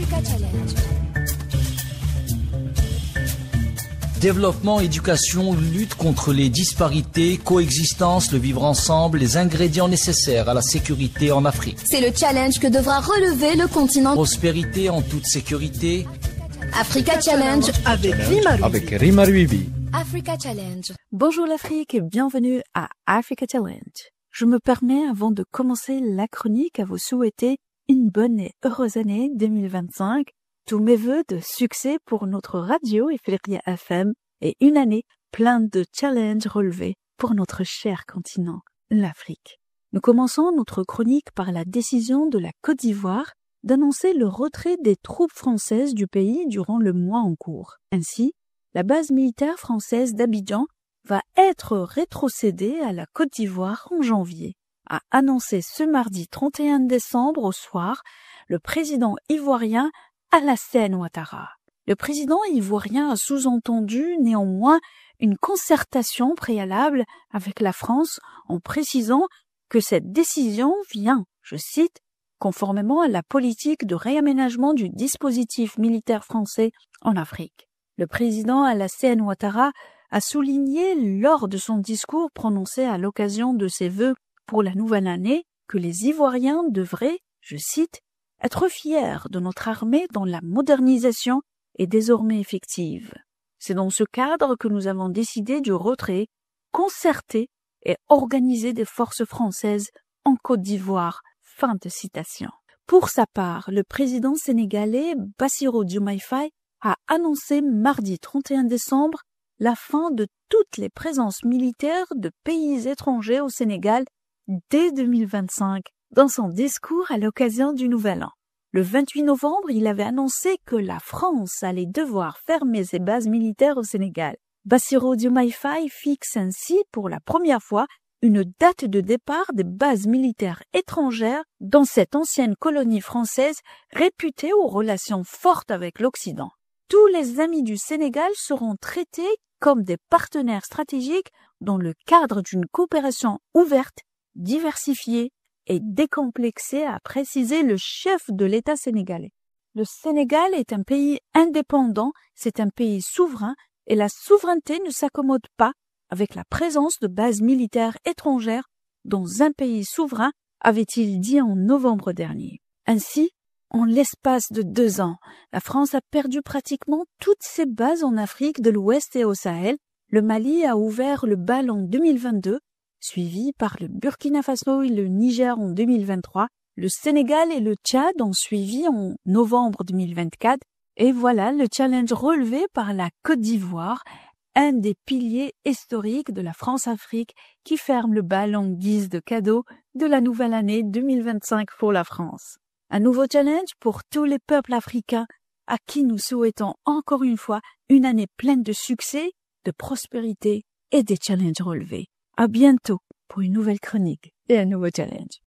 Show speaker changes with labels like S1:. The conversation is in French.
S1: Africa Challenge.
S2: Développement, éducation, lutte contre les disparités, coexistence, le vivre ensemble, les ingrédients nécessaires à la sécurité en Afrique.
S1: C'est le challenge que devra relever le continent.
S2: Prospérité en toute sécurité.
S1: Africa Challenge
S3: avec Rima Ruibi.
S1: Africa Challenge.
S4: Bonjour l'Afrique et bienvenue à Africa Challenge. Je me permets, avant de commencer la chronique, à vous souhaiter une bonne et heureuse année 2025. Tous mes vœux de succès pour notre radio Ifriqiya FM et une année pleine de challenges relevés pour notre cher continent, l'Afrique. Nous commençons notre chronique par la décision de la Côte d'Ivoire d'annoncer le retrait des troupes françaises du pays durant le mois en cours. Ainsi, la base militaire française d'Abidjan va être rétrocédée à la Côte d'Ivoire en janvier, a annoncé ce mardi 31 décembre au soir le président ivoirien Alassane Ouattara. Le président ivoirien a sous-entendu néanmoins une concertation préalable avec la France en précisant que cette décision vient, je cite, conformément à la politique de réaménagement du dispositif militaire français en Afrique. Le président Alassane Ouattara a souligné lors de son discours prononcé à l'occasion de ses vœux pour la nouvelle année que les Ivoiriens devraient, je cite, être fiers de notre armée dont la modernisation est désormais effective. C'est dans ce cadre que nous avons décidé du retrait concerté et organisé des forces françaises en Côte d'Ivoire. Fin de citation. Pour sa part, le président sénégalais Bassirou Diomaye Faye a annoncé mardi 31 décembre la fin de toutes les présences militaires de pays étrangers au Sénégal dès 2025 dans son discours à l'occasion du Nouvel An. Le 28 novembre, il avait annoncé que la France allait devoir fermer ses bases militaires au Sénégal. Bassirou Diomaye Faye fixe ainsi pour la première fois une date de départ des bases militaires étrangères dans cette ancienne colonie française réputée aux relations fortes avec l'Occident. Tous les amis du Sénégal seront traités comme des partenaires stratégiques dans le cadre d'une coopération ouverte, diversifiée et décomplexée, a précisé le chef de l'État sénégalais. Le Sénégal est un pays indépendant, c'est un pays souverain et la souveraineté ne s'accommode pas avec la présence de bases militaires étrangères dans un pays souverain, avait-il dit en novembre dernier. Ainsi, en l'espace de 2 ans, la France a perdu pratiquement toutes ses bases en Afrique de l'Ouest et au Sahel. Le Mali a ouvert le bal en 2022, suivi par le Burkina Faso et le Niger en 2023. Le Sénégal et le Tchad ont suivi en novembre 2024. Et voilà le challenge relevé par la Côte d'Ivoire, un des piliers historiques de la France-Afrique qui ferme le bal en guise de cadeau de la nouvelle année 2025 pour la France. Un nouveau challenge pour tous les peuples africains à qui nous souhaitons encore une fois une année pleine de succès, de prospérité et des challenges relevés. À bientôt pour une nouvelle chronique et un nouveau challenge.